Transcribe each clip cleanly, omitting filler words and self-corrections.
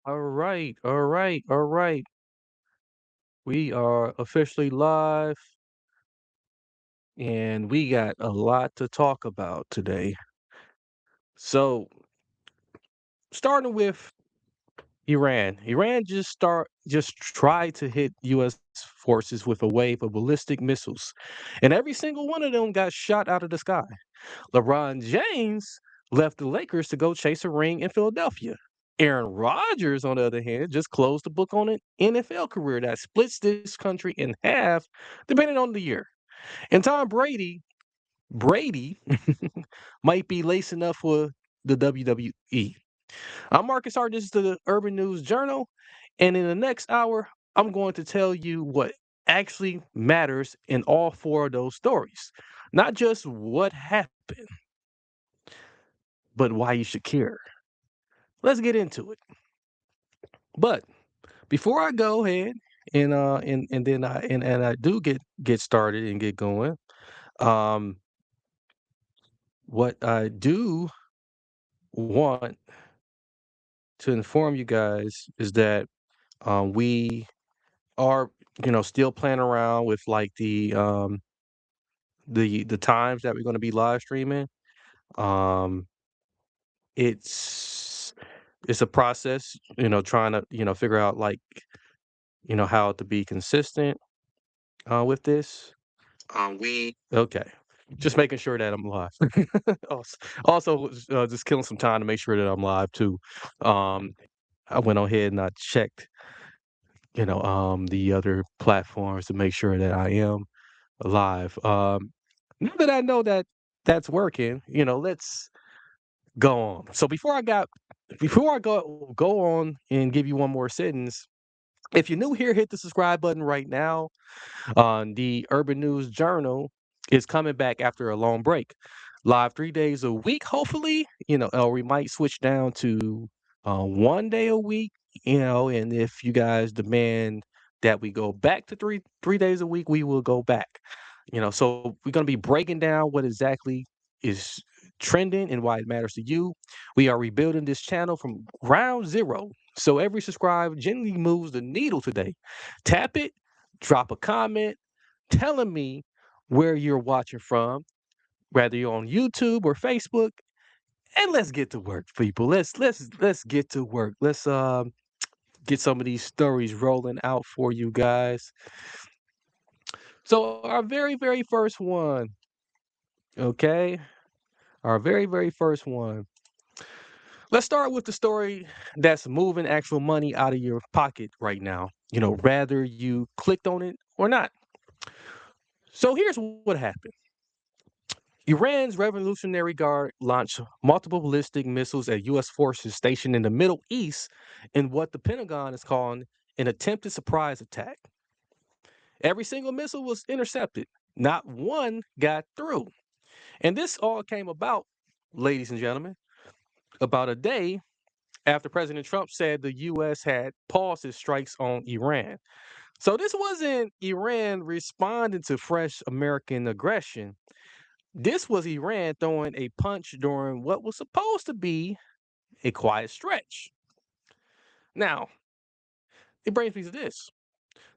All right, all right, all right. We are officially live and we got a lot to talk about today. So, starting with Iran. Iran just tried to hit US forces with a wave of ballistic missiles, and every single one of them got shot out of the sky. LeBron James left the Lakers to go chase a ring in Philadelphia. Aaron Rodgers, on the other hand, just closed the book on an NFL career that splits this country in half, depending on the year. And Tom Brady might be lacing up for the WWE. I'm Marcus Hart. This is the Urban News Journal. And in the next hour, I'm going to tell you what actually matters in all four of those stories. Not just what happened, but why you should care. Let's get into it. But before I go ahead and then I do get started and get going, um, what I do want to inform you guys is that we are still playing around with like the times that we're going to be live streaming. Um, it's it's a process, trying to figure out like how to be consistent with this. We Okay. Just making sure that I'm live. Also, just killing some time to make sure that I'm live too. Um, I went on ahead and I checked, the other platforms to make sure that I am live. Now that I know that that's working, let's go on. So before I go on and give you one more sentence, if you're new here, hit the subscribe button right now. The Urban News Journal is coming back after a long break. Live 3 days a week, hopefully, or we might switch down to one day a week, and if you guys demand that we go back to three days a week, we will go back. So we're gonna be breaking down what exactly is trending and why it matters to you. We are rebuilding this channel from ground zero. So every subscribe genuinely moves the needle today. Tap it, drop a comment telling me where you're watching from, whether you're on YouTube or Facebook, and let's get to work, people. Let's get to work. Let's get some of these stories rolling out for you guys. So our very first one, okay? Our very first one. Let's start with the story that's moving actual money out of your pocket right now. Whether you clicked on it or not. So here's what happened. Iran's Revolutionary Guard launched multiple ballistic missiles at U.S. forces stationed in the Middle East in what the Pentagon is calling an attempted surprise attack. Every single missile was intercepted, not one got through. And this all came about, ladies and gentlemen, about a day after President Trump said the U.S. had paused its strikes on Iran. So this wasn't Iran responding to fresh American aggression. This was Iran throwing a punch during what was supposed to be a quiet stretch. Now, it brings me to this.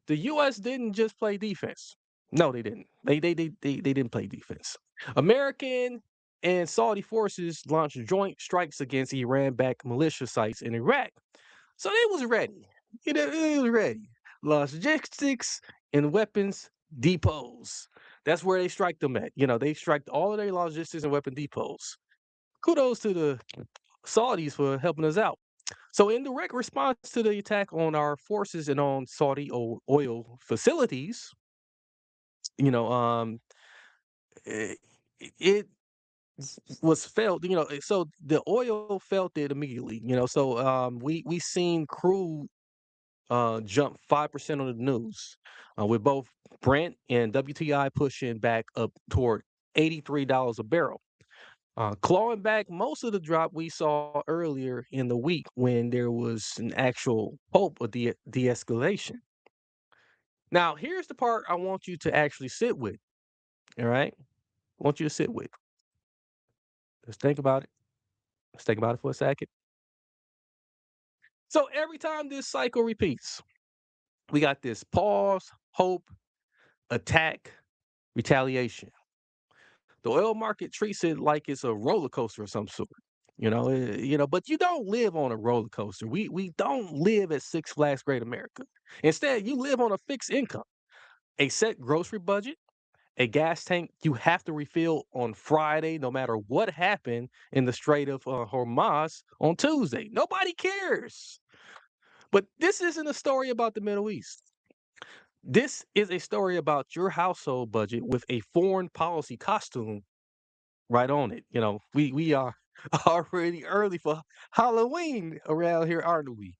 The US didn't just play defense. No, they didn't. They didn't play defense. American and Saudi forces launched joint strikes against Iran-backed militia sites in Iraq. So they was ready. It was ready. Logistics and weapons depots. That's where they strike them at. They strike all of their logistics and weapon depots. Kudos to the Saudis for helping us out. So, in direct response to the attack on our forces and on Saudi oil facilities, you know, um, it, it was felt. So the oil felt it immediately. So we seen crude jump 5% on the news, with both Brent and WTI pushing back up toward $83 a barrel. Clawing back most of the drop we saw earlier in the week when there was an actual hope of de-escalation. Now, here's the part I want you to actually sit with. All right, I want you to sit with. Let's think about it. Let's think about it for a second. So every time this cycle repeats, we got this pause, hope, attack, retaliation. The oil market treats it like it's a roller coaster of some sort. But you don't live on a roller coaster. We don't live at Six Flags Great America. Instead, you live on a fixed income, a set grocery budget, a gas tank you have to refill on Friday, no matter what happened in the Strait of Hormuz on Tuesday. Nobody cares. But this isn't a story about the Middle East. This is a story about your household budget with a foreign policy costume right on it. We are already early for Halloween around here, aren't we?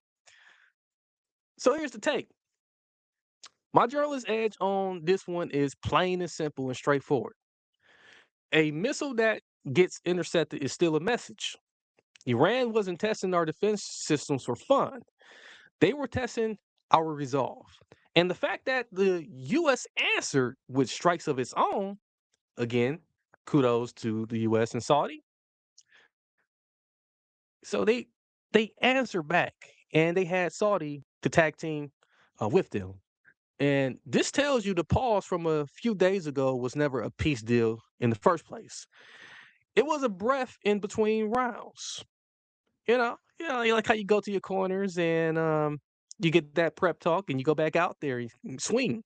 So here's the take. My journalist edge on this one is plain and simple and straightforward. A missile that gets intercepted is still a message. Iran wasn't testing our defense systems for fun. They were testing our resolve. And the fact that the U.S. answered with strikes of its own, again, kudos to the U.S. and Saudi. So they answered back, and they had Saudi to tag team with them. And this tells you the pause from a few days ago was never a peace deal in the first place. It was a breath in between rounds. You like how you go to your corners and you get that prep talk and you go back out there and swing.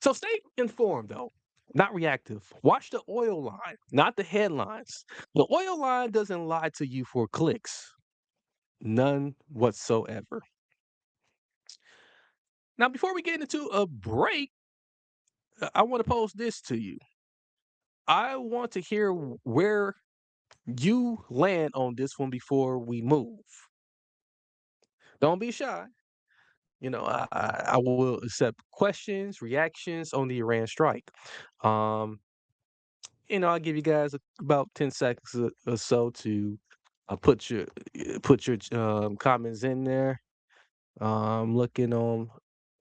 So stay informed though, not reactive. Watch the oil line, not the headlines. The oil line doesn't lie to you for clicks, none whatsoever. Now, before we get into a break, I want to pose this to you. I want to hear where you land on this one before we move. Don't be shy. I will accept questions, reactions on the Iran strike. Um, I'll give you guys about 10 seconds or so to put your comments in there. Looking on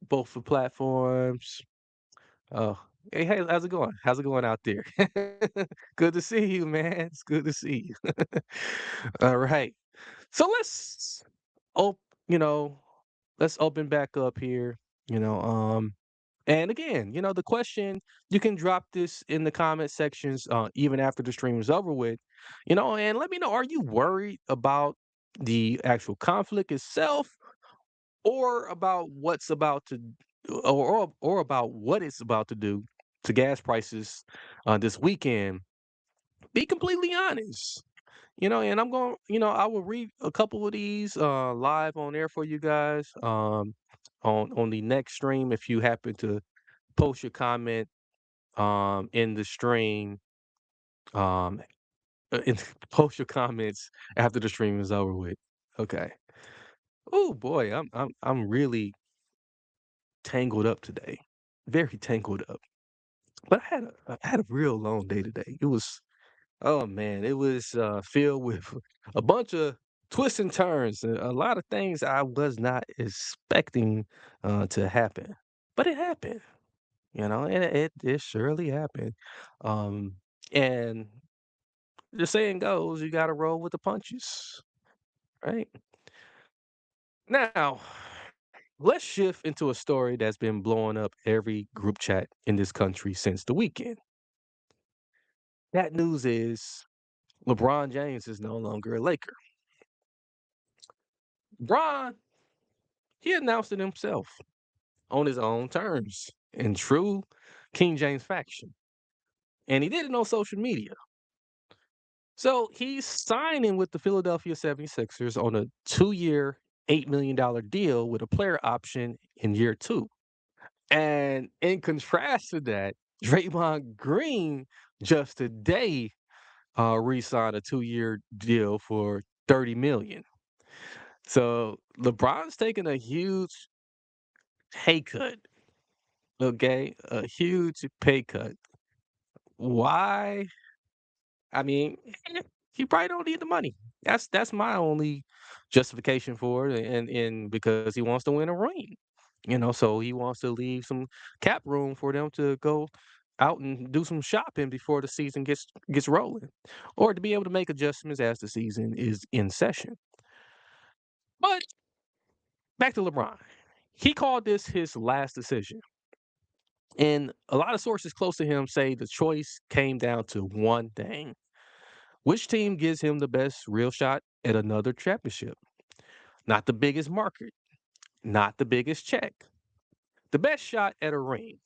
both the platforms. Oh, hey, how's it going? How's it going out there? Good to see you, man. It's good to see you. All right. So op you know, let's open back up here, you know, and again, the question, you can drop this in the comment sections even after the stream is over with, and let me know, are you worried about the actual conflict itself or about what's about to or about what it's about to do to gas prices this weekend? Be completely honest. And I'm going, I will read a couple of these live on air for you guys on the next stream if you happen to post your comment in the stream um in, post your comments after the stream is over with. Okay. Oh boy, I'm really tangled up today. Very tangled up. But I had a real long day today. It was Oh man, it was filled with a bunch of twists and turns, and a lot of things I was not expecting to happen, but it happened, and it surely happened. Um, and the saying goes, you got to roll with the punches, right? Now, let's shift into a story that's been blowing up every group chat in this country since the weekend. That news is LeBron James is no longer a Laker. LeBron, he announced it himself on his own terms in true King James faction. And he did it on social media. So he's signing with the Philadelphia 76ers on a 2-year, $8 million deal with a player option in year two. And in contrast to that, Draymond Green just today re-signed a 2-year deal for 30 million. So LeBron's taking a huge pay cut. Okay, a huge pay cut. Why? I mean, he probably don't need the money. That's my only justification for it, and because he wants to win a ring, so he wants to leave some cap room for them to go out and do some shopping before the season gets rolling, or to be able to make adjustments as the season is in session. But back to LeBron. He called this his last decision. And a lot of sources close to him say the choice came down to one thing: which team gives him the best real shot at another championship? Not the biggest market, not the biggest check, the best shot at a ring.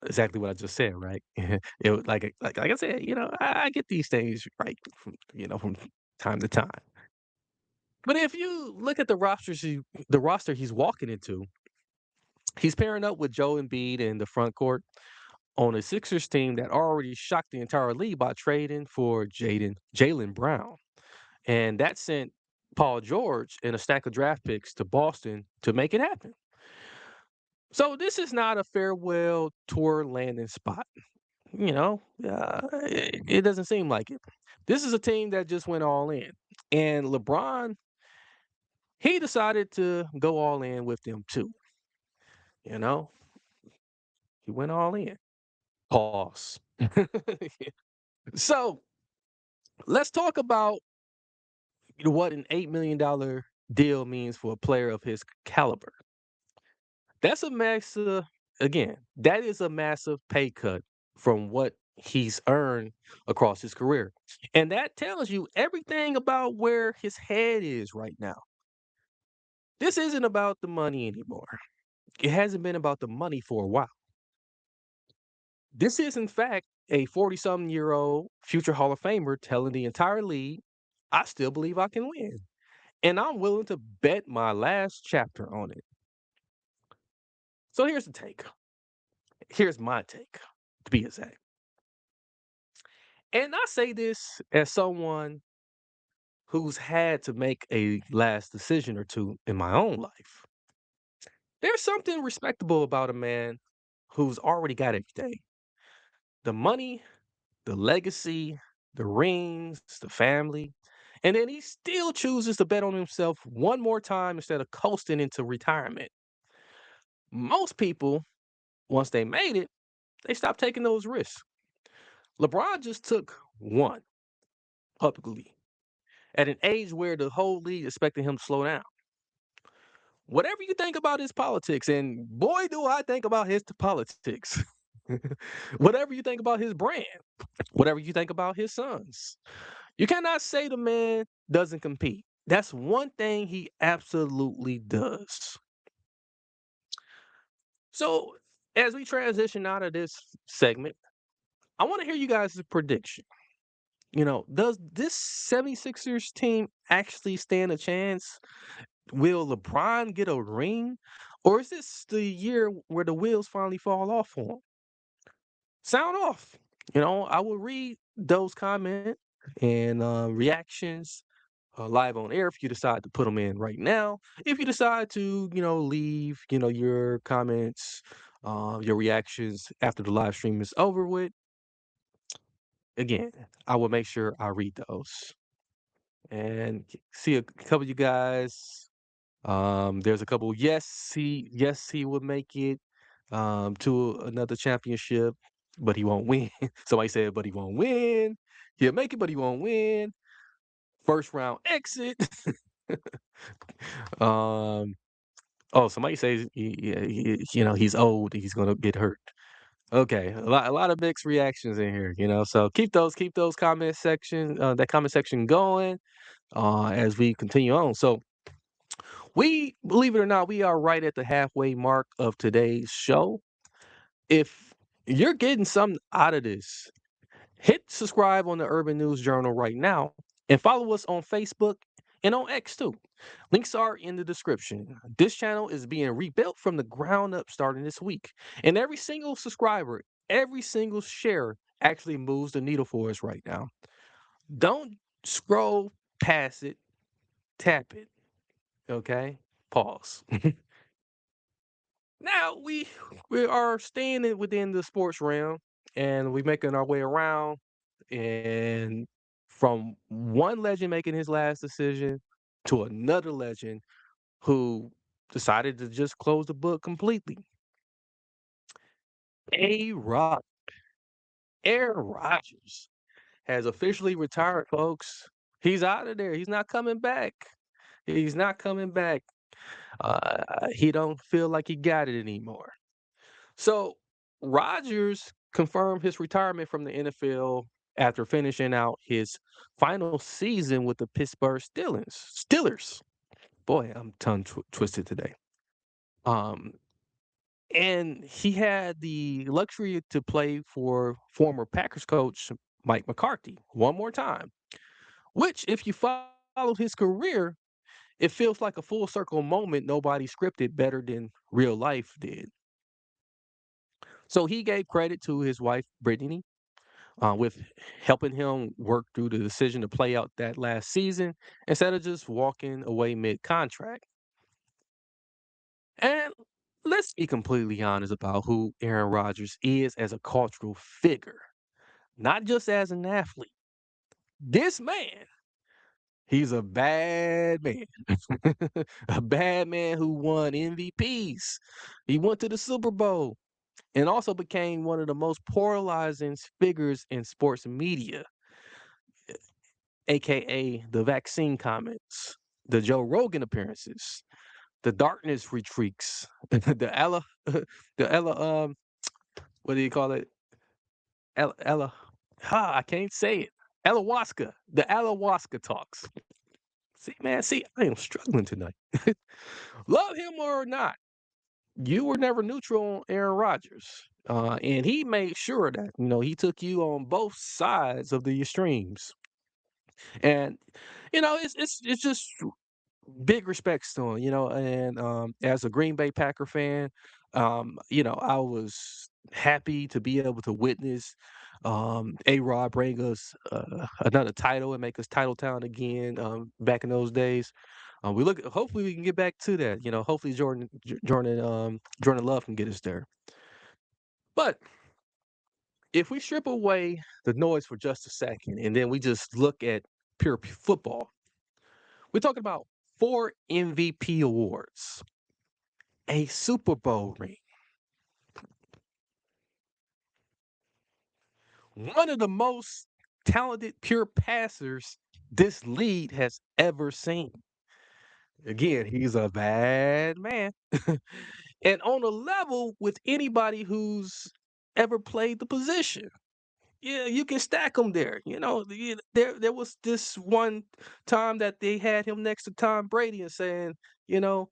Exactly what I just said, right? It was like I said, I get these things right from time to time. But if you look at the roster he's walking into, he's pairing up with Joe Embiid in the front court on a Sixers team that already shocked the entire league by trading for Jalen Brown. And that sent Paul George and a stack of draft picks to Boston to make it happen. So this is not a farewell tour landing spot. It doesn't seem like it. This is a team that just went all in. And LeBron, he decided to go all in with them too. You know, he went all in. Pause. So let's talk about what an $8 million deal means for a player of his caliber. That's a massive, again, that is a massive pay cut from what he's earned across his career. And that tells you everything about where his head is right now. This isn't about the money anymore. It hasn't been about the money for a while. This is, in fact, a 40-something-year-old future Hall of Famer telling the entire league, I still believe I can win. And I'm willing to bet my last chapter on it. So here's the take. Here's my take, to be exact. And I say this as someone who's had to make a last decision or two in my own life. There's something respectable about a man who's already got everything: the money, the legacy, the rings, the family. And then he still chooses to bet on himself one more time instead of coasting into retirement. Most people, once they made it, they stop taking those risks. LeBron just took one publicly at an age where the whole league expected him to slow down. Whatever you think about his politics, and boy, do I think about his politics. Whatever you think about his brand, whatever you think about his sons, you cannot say the man doesn't compete. That's one thing he absolutely does. So, as we transition out of this segment, I want to hear you guys' prediction. Does this 76ers team actually stand a chance? Will LeBron get a ring? Or is this the year where the wheels finally fall off for him? Sound off. I will read those comments and reactions live on air if you decide to put them in right now. If you decide to, leave, your comments, your reactions after the live stream is over with, again, I will make sure I read those. And see a couple of you guys. There's a couple. Yes, he would make it to another championship, but he won't win. Somebody said, but he won't win. He'll make it, but he won't win. First round exit. um. Oh, somebody says he's old. He's gonna get hurt. Okay, a lot of mixed reactions in here. So keep those that comment section going as we continue on. So we, believe it or not, we are right at the halfway mark of today's show. If you're getting something out of this, hit subscribe on the Urban News Journal right now and follow us on Facebook and on X too. Links are in the description. This channel is being rebuilt from the ground up starting this week. And every single subscriber, every single share actually moves the needle for us right now. Don't scroll past it, tap it. Okay? Pause. Now we are staying within the sports realm, and we're making our way around, and from one legend making his last decision to another legend who decided to just close the book completely. A Rod, Aaron Rodgers has officially retired, folks. He's out of there. He's not coming back. He's not coming back. He don't feel like he got it anymore. So Rodgers confirmed his retirement from the NFL after finishing out his final season with the Pittsburgh Steelers. Boy, I'm twisted today. Um, and he had the luxury to play for former Packers coach Mike McCarthy one more time, which, if you follow his career, it feels like a full circle moment nobody scripted better than real life did. So he gave credit to his wife, Brittany, with helping him work through the decision to play out that last season instead of just walking away mid contract. And let's be completely honest about who Aaron Rodgers is as a cultural figure, not just as an athlete. This man, he's a bad man, a bad man who won MVPs. He went to the Super Bowl and also became one of the most polarizing figures in sports media, aka the vaccine comments, the Joe Rogan appearances, the darkness retreats, the Ella, the Ella, what do you call it? Ella, I can't say it. Ayahuasca, the ayahuasca talks. See, man, see, I am struggling tonight. Love him or not, you were never neutral on Aaron Rodgers. And he made sure that, he took you on both sides of the extremes. And, it's just big respects to him, and as a Green Bay Packer fan, I was happy to be able to witness A-Rod bring us another title and make us title town again back in those days. Hopefully we can get back to that. Hopefully Jordan Love can get us there. But if we strip away the noise for just a second and then we just look at pure football, we're talking about 4 MVP awards, a Super Bowl ring, one of the most talented pure passers this league has ever seen. Again, he's a bad man. And on a level with anybody who's ever played the position. Yeah, you can stack him there. There was this one time that they had him next to Tom Brady and saying, you know,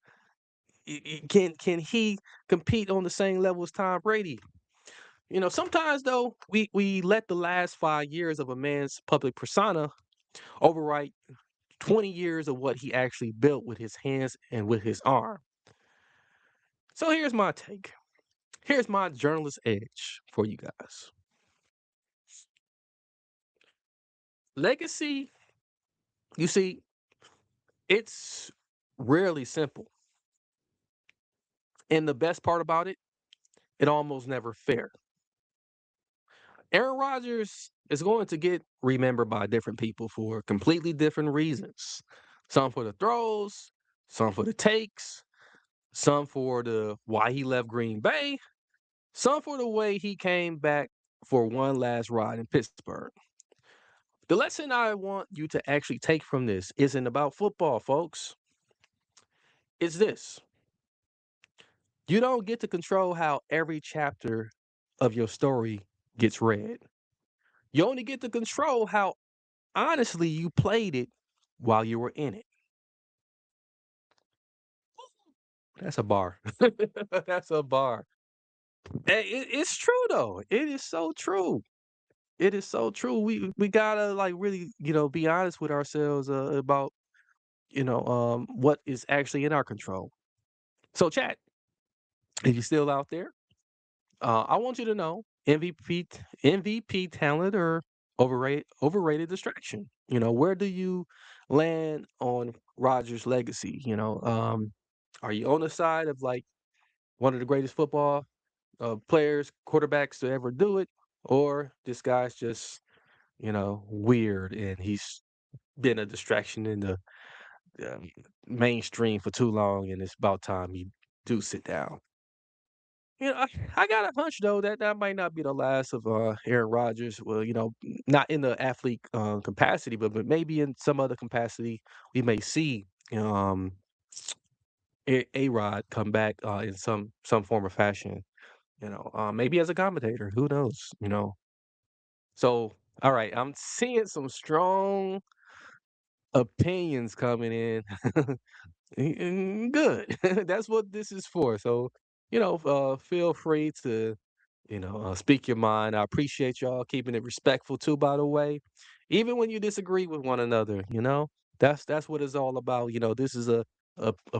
can he compete on the same level as Tom Brady? Sometimes though we let the last 5 years of a man's public persona overwrite 20 years of what he actually built with his hands and with his arm. So here's my take. Here's my journalist edge for you guys. Legacy, you see, it's rarely simple. And the best part about it, it almost never fair. Aaron Rodgers is going to get remembered by different people for completely different reasons. Some for the throws, some for the takes, some for the why he left Green Bay, some for the way he came back for one last ride in Pittsburgh. The lesson I want you to actually take from this isn't about football, folks. It's this. You don't get to control how every chapter of your story gets read. You only get to control how honestly you played it while you were in it. That's a bar. That's a bar. It's true though. It is so true. It is so true. We gotta like really, be honest with ourselves about what is actually in our control. So, chat, if you're still out there, I want you to know MVP talent or overrated distraction. Where do you land on Rodgers' legacy? Are you on the side of like one of the greatest football players, quarterbacks to ever do it, or this guy's just weird and he's been a distraction in the uh, mainstream for too long, and it's about time you do sit down. I got a hunch though that that might not be the last of Aaron Rodgers. Well, not in the athlete capacity, but maybe in some other capacity we may see. Um, A-Rod come back in some form or fashion. Maybe as a commentator. Who knows? So, all right, I'm seeing some strong opinions coming in. Good. That's what this is for. So, feel free to, speak your mind. I appreciate y'all keeping it respectful too, by the way. Even when you disagree with one another, that's what it's all about. This is a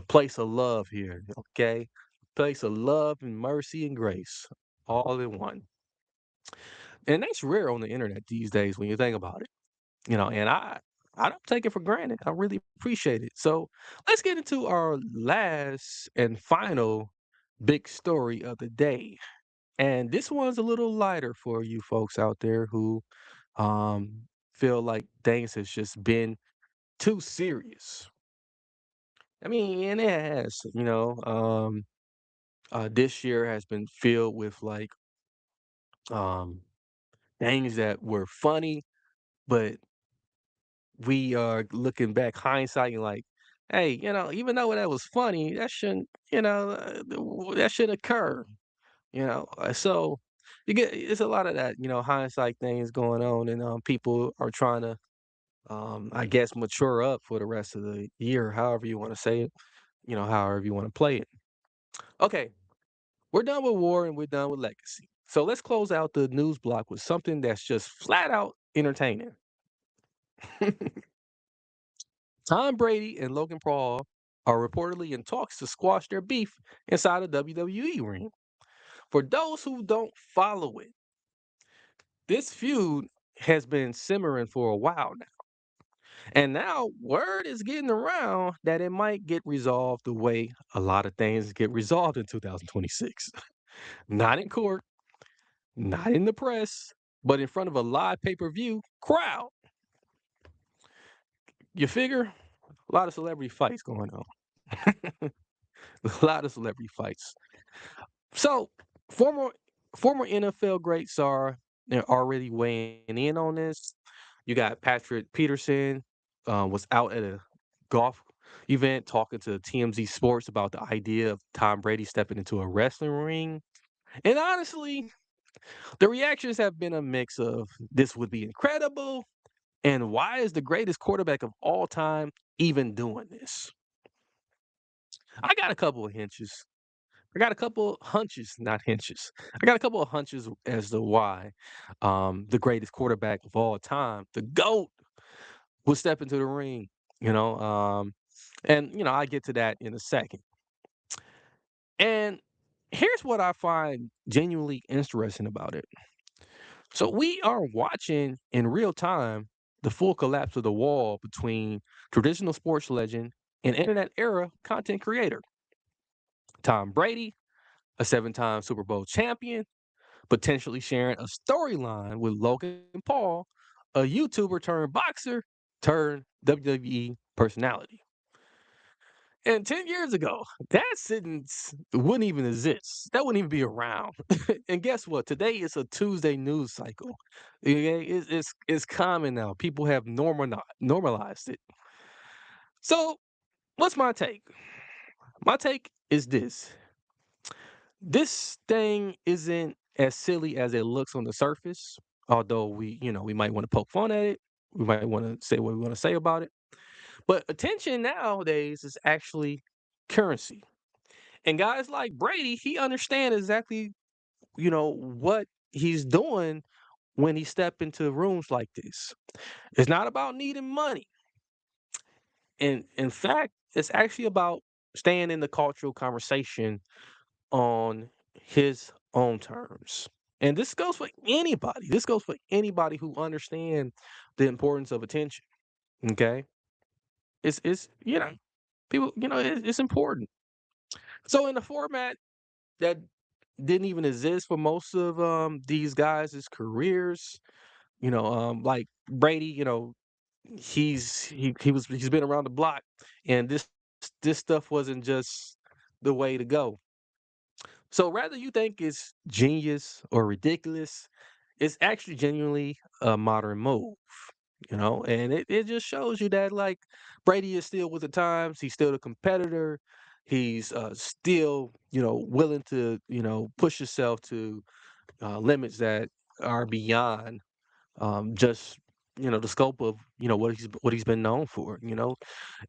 place of love here, okay? Place of love and mercy and grace, all in one. And that's rare on the internet these days when you think about it. And I don't take it for granted. I really appreciate it. So let's get into our last and final big story of the day. And this one's a little lighter for you folks out there who feel like things has just been too serious. I mean, and it has, this year has been filled with like um things that were funny, but we are looking back, hindsight, and like, hey, even though that was funny, that shouldn't, that shouldn't occur. So you get it's a lot of that, hindsight things going on, and people are trying to, I guess, mature up for the rest of the year, however you want to say it, however you want to play it. Okay, we're done with war and we're done with legacy. So let's close out the news block with something that's just flat out entertaining. Tom Brady and Logan Paul are reportedly in talks to squash their beef inside a WWE ring. For those who don't follow it, this feud has been simmering for a while now. And now word is getting around that it might get resolved the way a lot of things get resolved in 2026. Not in court, not in the press, but in front of a live pay-per-view crowd. You figure? A lot of celebrity fights going on. A lot of celebrity fights. So, former former NFL greats are they're already weighing in on this. You got Patrick Peterson was out at a golf event talking to TMZ Sports about the idea of Tom Brady stepping into a wrestling ring. And honestly, the reactions have been a mix of this would be incredible and why is the greatest quarterback of all time even doing this? I got a couple of hinges. I got a couple hunches, not hinches. I got a couple of hunches as to why the greatest quarterback of all time, the GOAT, will step into the ring. You know, um, I get to that in a second. And here's what I find genuinely interesting about it. So we are watching in real time the full collapse of the wall between traditional sports legend and internet era content creator. Tom Brady, a 7-time Super Bowl champion, potentially sharing a storyline with Logan Paul, a YouTuber turned boxer turned WWE personality. And 10 years ago, that sentence wouldn't even exist. That wouldn't even be around. And guess what? Today is a Tuesday news cycle. Okay? It's common now. People have normalized it. So, what's my take? My take is this. This thing isn't as silly as it looks on the surface, although we might want to poke fun at it. We might want to say what we want to say about it. But attention nowadays is actually currency. And guys like Brady, he understands exactly, what he's doing when he step into rooms like this. It's not about needing money. And in fact, it's actually about staying in the cultural conversation on his own terms. And this goes for anybody. This goes for anybody who understands the importance of attention. Okay. It's people, it's important. So in a format that didn't even exist for most of these guys' careers, like Brady, he's been around the block and this stuff wasn't just the way to go. So rather you think it's genius or ridiculous, it's actually genuinely a modern move, and it just shows you that like Brady is still with the times, he's still a competitor, He's still, willing to, push himself to limits that are beyond just, the scope of, what he's been known for,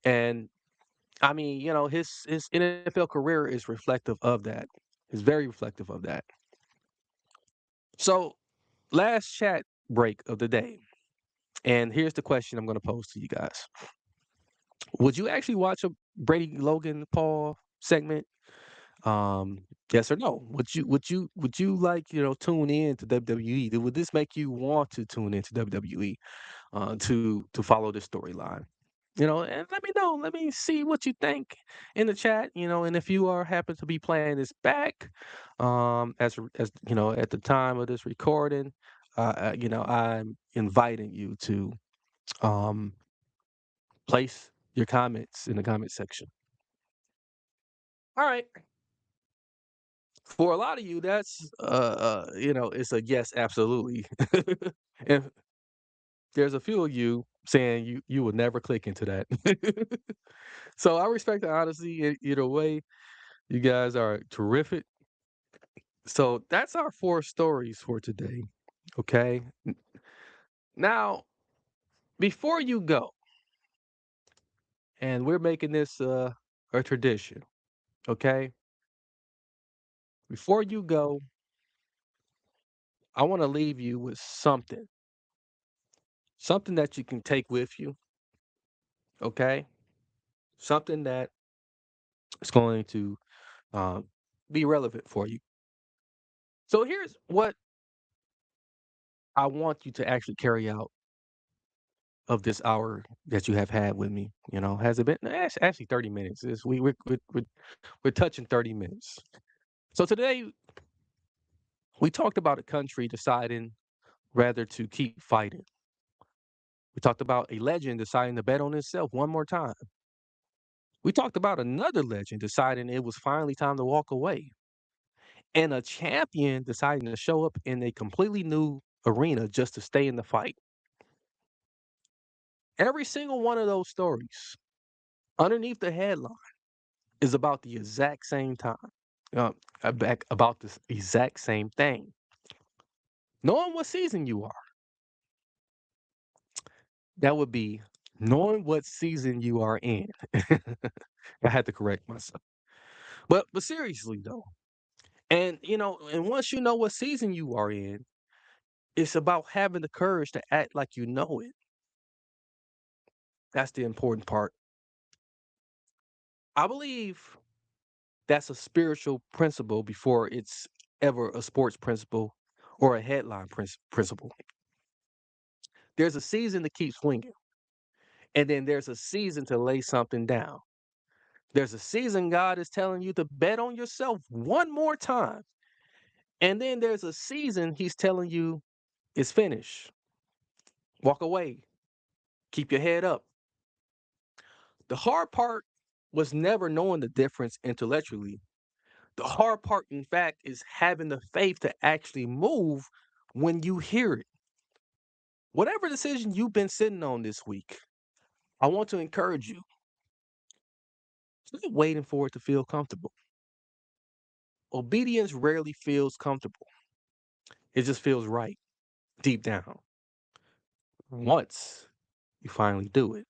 and I mean, his NFL career is reflective of that. It's very reflective of that. So, last chat break of the day, and here's the question I'm going to pose to you guys: would you actually watch a Brady Logan Paul segment? Um, yes or no? Would you like tune in to WWE? Would this make you want to tune into WWE to follow this storyline? And let me know. Let me see what you think in the chat. And if you are happen to be playing this back, as at the time of this recording, I'm inviting you to um place your comments in the comment section. All right. For a lot of you, that's it's a yes, absolutely. And there's a few of you saying you would never click into that. So I respect the honesty either way. You guys are terrific. So that's our four stories for today. Okay. Now, before you go, and we're making this a tradition, okay? Before you go, I want to leave you with something that you can take with you, okay? Something that is going to um, be relevant for you. So here's what I want you to actually carry out of this hour that you have had with me. Has it been actually 30 minutes? We're touching 30 minutes. So today we talked about a country deciding rather to keep fighting. We talked about a legend deciding to bet on himself one more time. We talked about another legend deciding it was finally time to walk away. And a champion deciding to show up in a completely new arena just to stay in the fight. Every single one of those stories, underneath the headline, is about the exact same time. About this exact same thing. Knowing what season you are, that would be knowing what season you are in. I had to correct myself. But seriously though, and once you know what season you are in, it's about having the courage to act like you know it. That's the important part. I believe that's a spiritual principle before it's ever a sports principle or a headline principle. There's a season to keep swinging, and then there's a season to lay something down. There's a season God is telling you to bet on yourself one more time, and then there's a season He's telling you it's finished. Walk away, keep your head up. The hard part was never knowing the difference intellectually. The hard part, in fact, is having the faith to actually move when you hear it. Whatever decision you've been sitting on this week, I want to encourage you. Stop waiting for it to feel comfortable. Obedience rarely feels comfortable. It just feels right deep down. Once you finally do it.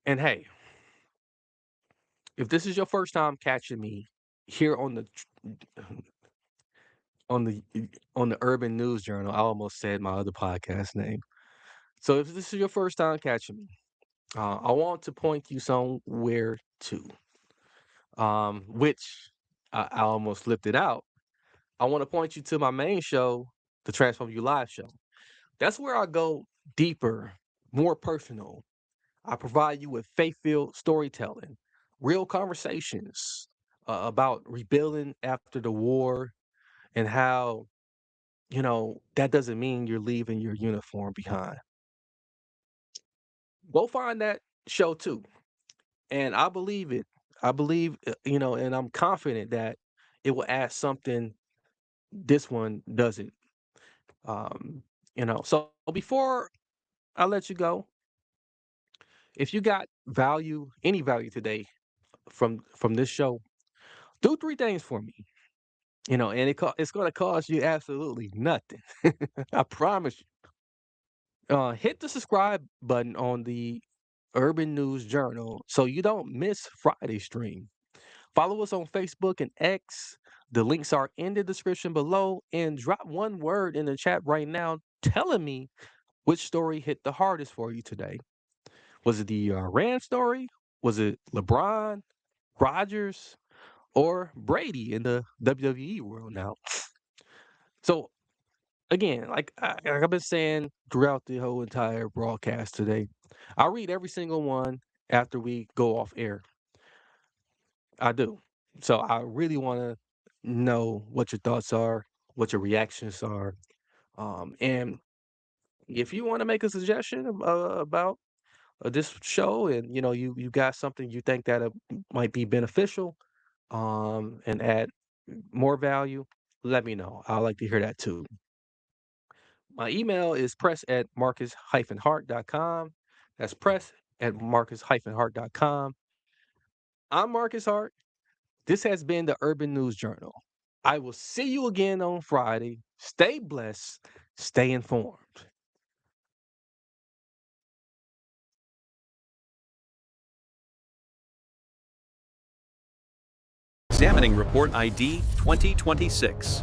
And hey, if this is your first time catching me here on the on the Urban News Journal, I almost said my other podcast name. So if this is your first time catching me, I want to point you somewhere to, which I almost flipped it out. I want to point you to my main show, the Transform You Live show. That's where I go deeper, more personal. I provide you with faith-filled storytelling, real conversations about rebuilding after the war and how, that doesn't mean you're leaving your uniform behind. Go find that show too. And I believe it. I believe, and I'm confident that it will add something this one doesn't. So before I let you go, if you got value, any value today from this show, do 3 things for me. And it's gonna cost you absolutely nothing. I promise you. Hit the subscribe button on the Urban News Journal so you don't miss Friday's stream. Follow us on Facebook and X. The links are in the description below. And drop one word in the chat right now telling me which story hit the hardest for you today. Was it the Iran story? Was it LeBron, Rodgers, or Brady in the WWE world now? So again, like I've been saying throughout the whole entire broadcast today, I'll read every single one after we go off air. I do. So I really want to know what your thoughts are, what your reactions are, and if you want to make a suggestion about this show, and you got something you think that might be beneficial, and add more value, let me know. I like to hear that too. My email is press@marcus-hart.com. That's press@marcus-hart.com. I'm Marcus Hart. This has been the Urban News Journal. I will see you again on Friday. Stay blessed, stay informed. Examining Report ID 2026.